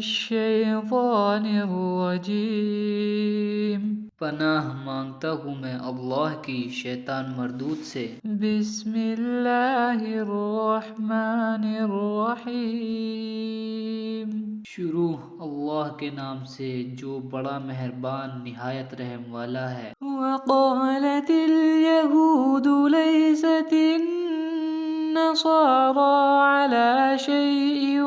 الشیطان الرجیم، پناہ مانگتا ہوں میں اللہ کی شیطان مردود سے۔ بسم اللہ الرحمن الرحیم، شروع اللہ کے نام سے جو بڑا مہربان نہایت رحم والا ہے۔ وقالت اليهود ليست النصارى على شيء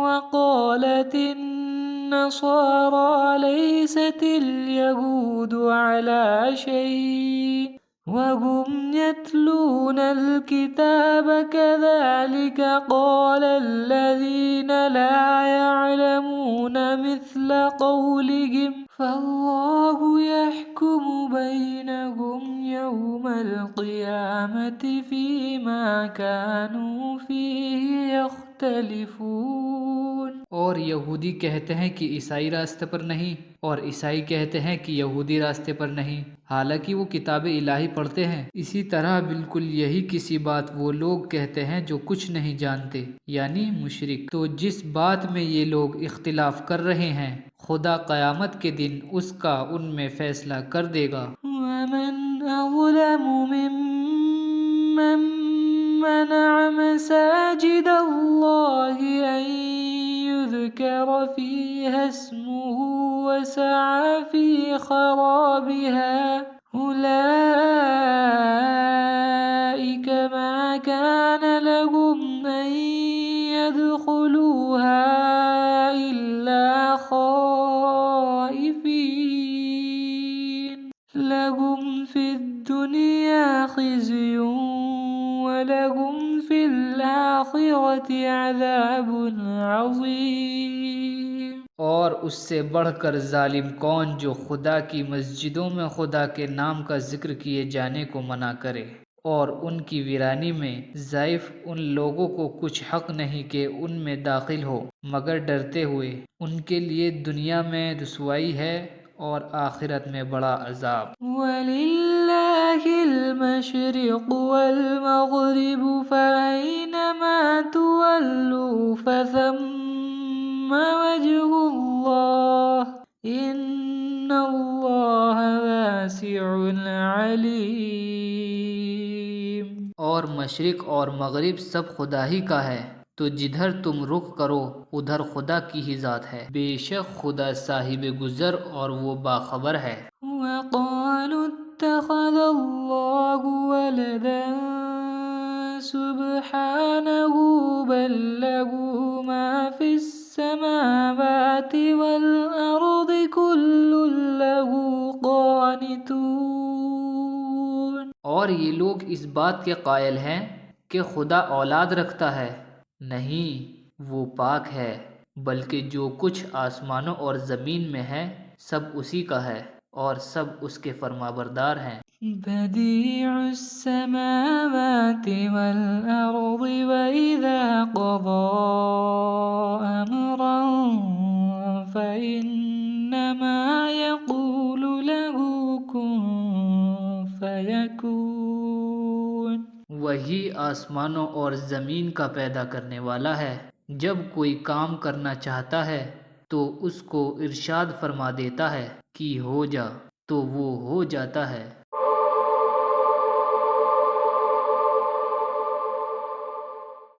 وقالت النصارى ليست اليهود على شيء وهم يتلون الكتاب كذلك قال الذين لا يعلمون مثل قولهم فالله يحكم بينهم يوم القيامة فيما كانوا فيه يختلفون۔ اور یہودی کہتے ہیں کہ عیسائی راستے پر نہیں، اور عیسائی کہتے ہیں کہ یہودی راستے پر نہیں، حالانکہ وہ کتاب الہی پڑھتے ہیں۔ اسی طرح بالکل یہی کسی بات وہ لوگ کہتے ہیں جو کچھ نہیں جانتے، یعنی مشرک۔ تو جس بات میں یہ لوگ اختلاف کر رہے ہیں خدا قیامت کے دن اس کا ان میں فیصلہ کر دے گا۔ وَمَنْ أَظْلَمُ مِمَّنْ مَنَعَ مَسَاجِدَ اللَّهِ أَنْ يُذْكَرَ فِيهَا اسْمُهُ وَسَعَى فِي خَرَابِهَا أُولَئِكَ مَا كَانَ لَهُمْ أَنْ يَدْخُلُوهَا إِلَّا خَائِفِينَ لَهُمْ فِي الدُّنْيَا خِزْيٌ وَلَهُمْ فِي الْآخِرَةِ عَذَابٌ عَظِيمٌ۔ اور اس سے بڑھ کر ظالم کون جو خدا کی مسجدوں میں خدا کے نام کا ذکر کیے جانے کو منع کرے، اور ان کی ویرانی میں ضعیف ان لوگوں کو کچھ حق نہیں کہ ان میں داخل ہو مگر ڈرتے ہوئے۔ ان کے لیے دنیا میں رسوائی ہے اور آخرت میں بڑا عذاب۔ وَلِلَّهِ الْمَشْرِقُ وَالْمَغْرِبُ فَأَيْنَمَا تُوَلُّوا فَثَمَّ وَجْهُ اللَّهِ إِنَّ اللَّهَ وَاسِعٌ عَلِيمٌ۔ اور مشرق اور مغرب سب خدا ہی کا ہے، تو جدھر تم رخ کرو ادھر خدا کی ہی ذات ہے، بے شک خدا صاحب گزر اور وہ باخبر ہے۔ وَقَالُوا اتَّخَذَ اللَّهُ وَلَدًا سُبْحَانَهُ بَل لَّهُ مَا فِي السَّمَاوَاتِ وَالْأَرْضِ كُلٌّ لَّهُ قَانِتُونَ۔ اور یہ لوگ اس بات کے قائل ہیں کہ خدا اولاد رکھتا ہے، نہیں، وہ پاک ہے، بلکہ جو کچھ آسمانوں اور زمین میں ہے سب اسی کا ہے اور سب اس کے فرمانبردار ہیں۔ بدیع السماوات والارض وإذا قضى امرا فإنما يقول له كن فيكون۔ وہی آسمانوں اور زمین کا پیدا کرنے والا ہے، جب کوئی کام کرنا چاہتا ہے تو اس کو ارشاد فرما دیتا ہے کہ ہو جا، تو وہ ہو جاتا ہے۔